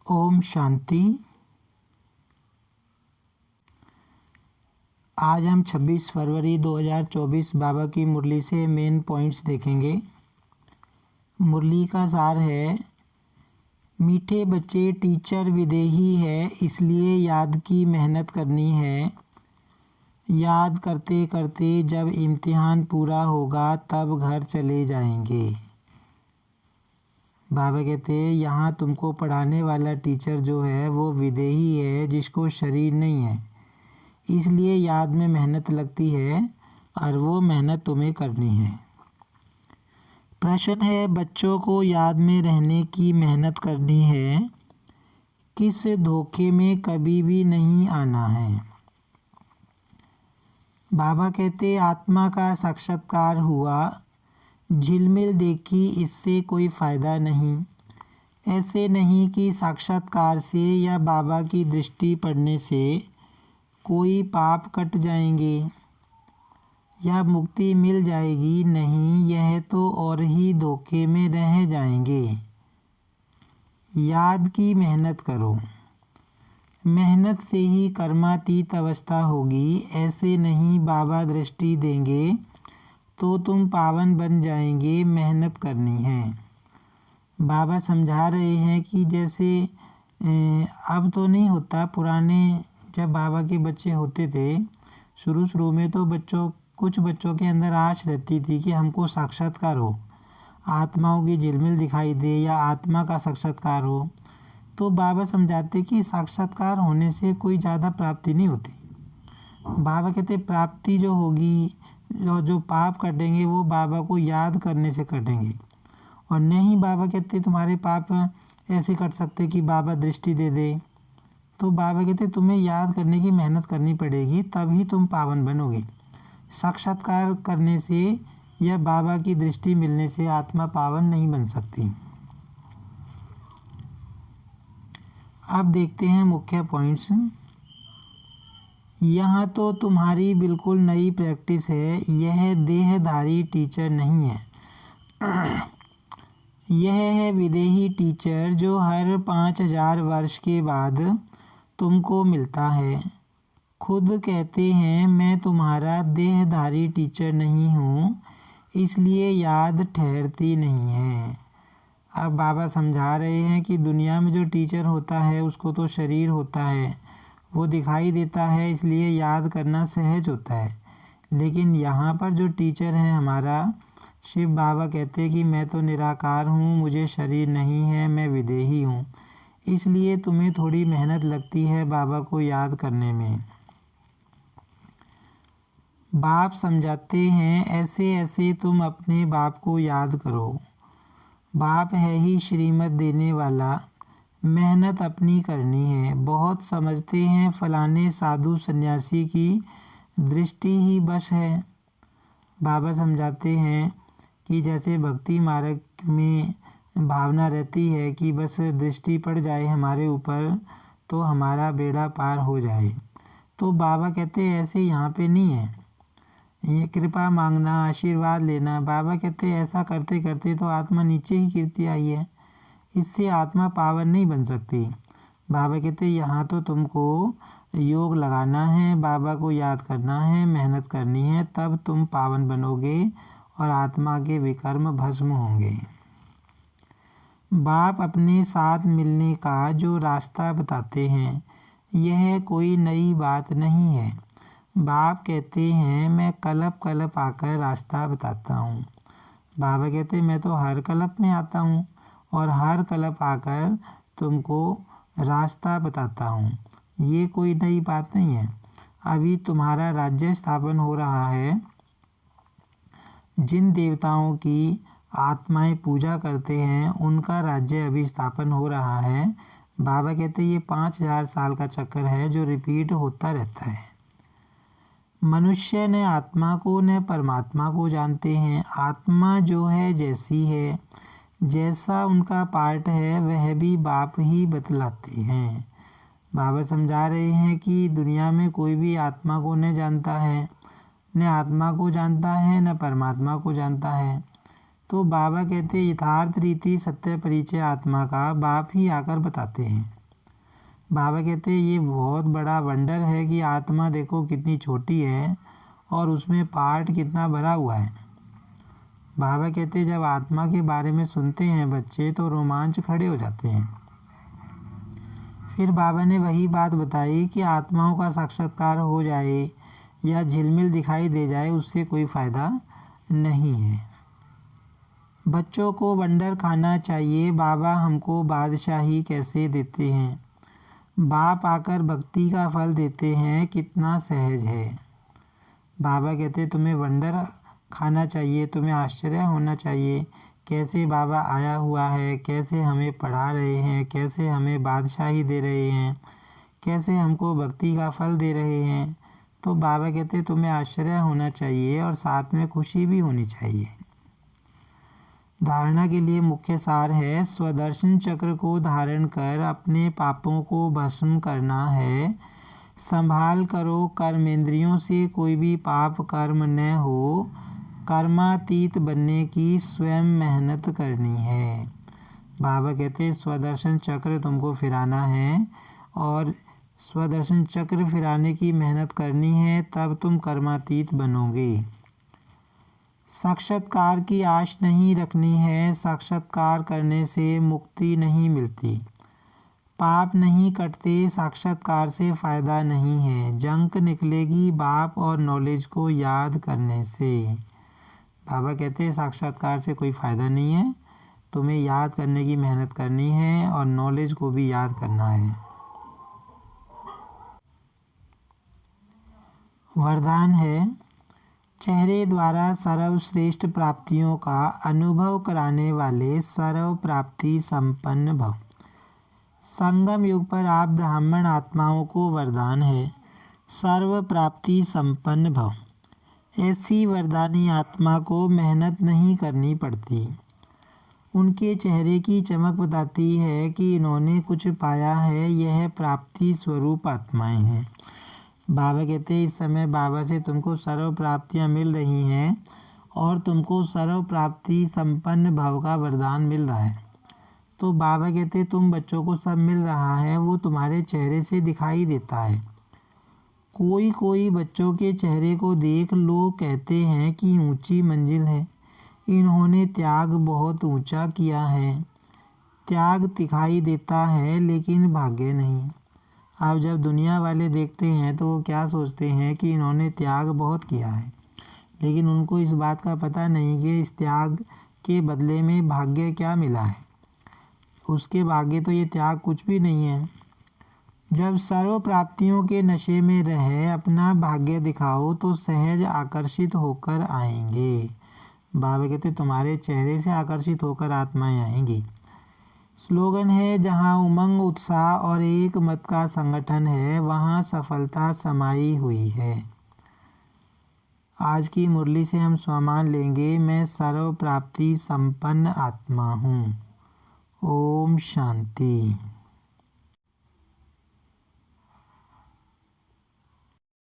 ओम शांति। आज हम 26 फरवरी 2024 बाबा की मुरली से मेन पॉइंट्स देखेंगे। मुरली का सार है, मीठे बच्चे टीचर विदेही है, इसलिए याद की मेहनत करनी है। याद करते करते जब इम्तिहान पूरा होगा तब घर चले जाएंगे। बाबा कहते हैं यहाँ तुमको पढ़ाने वाला टीचर जो है वो विदेही है, जिसको शरीर नहीं है, इसलिए याद में मेहनत लगती है और वो मेहनत तुम्हें करनी है। प्रश्न है, बच्चों को याद में रहने की मेहनत करनी है, किस धोखे में कभी भी नहीं आना है। बाबा कहते आत्मा का साक्षात्कार हुआ, झिलमिल देखी, इससे कोई फ़ायदा नहीं। ऐसे नहीं कि साक्षात्कार से या बाबा की दृष्टि पड़ने से कोई पाप कट जाएंगे या मुक्ति मिल जाएगी, नहीं, यह तो और ही धोखे में रह जाएंगे। याद की मेहनत करो, मेहनत से ही कर्मातीत अवस्था होगी। ऐसे नहीं बाबा दृष्टि देंगे तो तुम पावन बन जाएंगे, मेहनत करनी है। बाबा समझा रहे हैं कि जैसे अब तो नहीं होता, पुराने जब बाबा के बच्चे होते थे शुरू में तो कुछ बच्चों के अंदर आश रहती थी कि हमको साक्षात्कार हो, आत्माओं की झिलमिल दिखाई दे या आत्मा का साक्षात्कार हो। तो बाबा समझाते कि साक्षात्कार होने से कोई ज़्यादा प्राप्ति नहीं होती। बाबा कहते प्राप्ति जो होगी, जो पाप कटेंगे वो बाबा को याद करने से कटेंगे। और नहीं बाबा कहते तुम्हारे पाप ऐसे कट सकते कि बाबा दृष्टि दे दे। तो बाबा कहते तुम्हें याद करने की मेहनत करनी पड़ेगी, तभी तुम पावन बनोगे। साक्षात्कार करने से या बाबा की दृष्टि मिलने से आत्मा पावन नहीं बन सकती। अब देखते हैं मुख्य पॉइंट्स। यहाँ तो तुम्हारी बिल्कुल नई प्रैक्टिस है, यह देहधारी टीचर नहीं है। यह है विदेही टीचर जो हर 5000 वर्ष के बाद तुमको मिलता है। खुद कहते हैं मैं तुम्हारा देहधारी टीचर नहीं हूँ, इसलिए याद ठहरती नहीं है। अब बाबा समझा रहे हैं कि दुनिया में जो टीचर होता है उसको तो शरीर होता है, वो दिखाई देता है, इसलिए याद करना सहज होता है। लेकिन यहाँ पर जो टीचर है हमारा शिव बाबा कहते हैं कि मैं तो निराकार हूँ, मुझे शरीर नहीं है, मैं विदेही हूँ, इसलिए तुम्हें थोड़ी मेहनत लगती है बाबा को याद करने में। बाप समझाते हैं ऐसे ऐसे तुम अपने बाप को याद करो। बाप है ही श्रीमत देने वाला, मेहनत अपनी करनी है। बहुत समझते हैं फलाने साधु सन्यासी की दृष्टि ही बस है। बाबा समझाते हैं कि जैसे भक्ति मार्ग में भावना रहती है कि बस दृष्टि पड़ जाए हमारे ऊपर तो हमारा बेड़ा पार हो जाए, तो बाबा कहते हैं ऐसे यहाँ पे नहीं है। ये कृपा मांगना, आशीर्वाद लेना, बाबा कहते हैं ऐसा करते करते तो आत्मा नीचे ही गिरती आई है, इससे आत्मा पावन नहीं बन सकती। बाबा कहते हैं यहाँ तो तुमको योग लगाना है, बाबा को याद करना है, मेहनत करनी है, तब तुम पावन बनोगे और आत्मा के विकर्म भस्म होंगे। बाप अपने साथ मिलने का जो रास्ता बताते हैं यह कोई नई बात नहीं है। बाप कहते हैं मैं कल्प कल्प आकर रास्ता बताता हूँ। बाबा कहते हैं मैं तो हर कल्प में आता हूँ और हर कल्प आकर तुमको रास्ता बताता हूँ, ये कोई नई बात नहीं है। अभी तुम्हारा राज्य स्थापन हो रहा है, जिन देवताओं की आत्माएं पूजा करते हैं उनका राज्य अभी स्थापन हो रहा है। बाबा कहते हैं ये 5000 साल का चक्कर है जो रिपीट होता रहता है। मनुष्य न आत्मा को न परमात्मा को जानते हैं। आत्मा जो है जैसी है, जैसा उनका पार्ट है वह भी बाप ही बतलाते हैं। बाबा समझा रहे हैं कि दुनिया में कोई भी आत्मा को न जानता है, न आत्मा को जानता है, न परमात्मा को जानता है। तो बाबा कहते यथार्थ रीति सत्य परिचय आत्मा का बाप ही आकर बताते हैं। बाबा कहते हैं ये बहुत बड़ा वंडर है कि आत्मा देखो कितनी छोटी है और उसमें पार्ट कितना भरा हुआ है। बाबा कहते हैं जब आत्मा के बारे में सुनते हैं बच्चे तो रोमांच खड़े हो जाते हैं। फिर बाबा ने वही बात बताई कि आत्माओं का साक्षात्कार हो जाए या झिलमिल दिखाई दे जाए उससे कोई फ़ायदा नहीं है। बच्चों को वंडर खाना चाहिए। बाबा हमको बादशाही कैसे देते हैं, बाप आकर भक्ति का फल देते हैं, कितना सहज है। बाबा कहते तुम्हें वंडर खाना चाहिए, तुम्हें आश्चर्य होना चाहिए कैसे बाबा आया हुआ है, कैसे हमें पढ़ा रहे हैं, कैसे हमें बादशाही दे रहे हैं, कैसे हमको भक्ति का फल दे रहे हैं। तो बाबा कहते तुम्हें आश्चर्य होना चाहिए और साथ में खुशी भी होनी चाहिए। धारणा के लिए मुख्य सार है स्वदर्शन चक्र को धारण कर अपने पापों को भस्म करना है। संभाल करो कर्मेंद्रियों से कोई भी पाप कर्म न हो। कर्मातीत बनने की स्वयं मेहनत करनी है। बाबा कहते स्वदर्शन चक्र तुमको फिराना है और स्वदर्शन चक्र फिराने की मेहनत करनी है, तब तुम कर्मातीत बनोगे। साक्षात्कार की आश नहीं रखनी है। साक्षात्कार करने से मुक्ति नहीं मिलती। पाप नहीं कटते, साक्षात्कार से फ़ायदा नहीं है। जंक निकलेगी बाप और नॉलेज को याद करने से। बाबा कहते हैं साक्षात्कार से कोई फ़ायदा नहीं है, तुम्हें याद करने की मेहनत करनी है और नॉलेज को भी याद करना है। वरदान है चेहरे द्वारा सर्वश्रेष्ठ प्राप्तियों का अनुभव कराने वाले सर्व प्राप्ति संपन्न भव। संगम युग पर आप ब्राह्मण आत्माओं को वरदान है सर्व प्राप्ति संपन्न भव। ऐसी वरदानी आत्मा को मेहनत नहीं करनी पड़ती। उनके चेहरे की चमक बताती है कि इन्होंने कुछ पाया है, यह प्राप्ति स्वरूप आत्माएं हैं। बाबा कहते हैं इस समय बाबा से तुमको सर्व प्राप्तियाँ मिल रही हैं और तुमको सर्व प्राप्ति संपन्न भव का वरदान मिल रहा है। तो बाबा कहते तुम बच्चों को सब मिल रहा है, वो तुम्हारे चेहरे से दिखाई देता है। कोई कोई बच्चों के चेहरे को देख लोग कहते हैं कि ऊंची मंजिल है, इन्होंने त्याग बहुत ऊंचा किया है। त्याग दिखाई देता है लेकिन भाग्य नहीं। अब जब दुनिया वाले देखते हैं तो वो क्या सोचते हैं कि इन्होंने त्याग बहुत किया है, लेकिन उनको इस बात का पता नहीं कि इस त्याग के बदले में भाग्य क्या मिला है। उसके भाग्य तो ये त्याग कुछ भी नहीं है। जब सर्व प्राप्तियों के नशे में रहे अपना भाग्य दिखाओ तो सहज आकर्षित होकर आएंगे। बाबा कहते तुम्हारे चेहरे से आकर्षित होकर आत्माएं आएंगी। स्लोगन है जहाँ उमंग उत्साह और एक मत का संगठन है वहाँ सफलता समाई हुई है। आज की मुरली से हम स्वमान लेंगे मैं सर्व प्राप्ति संपन्न आत्मा हूँ। ओम शांति।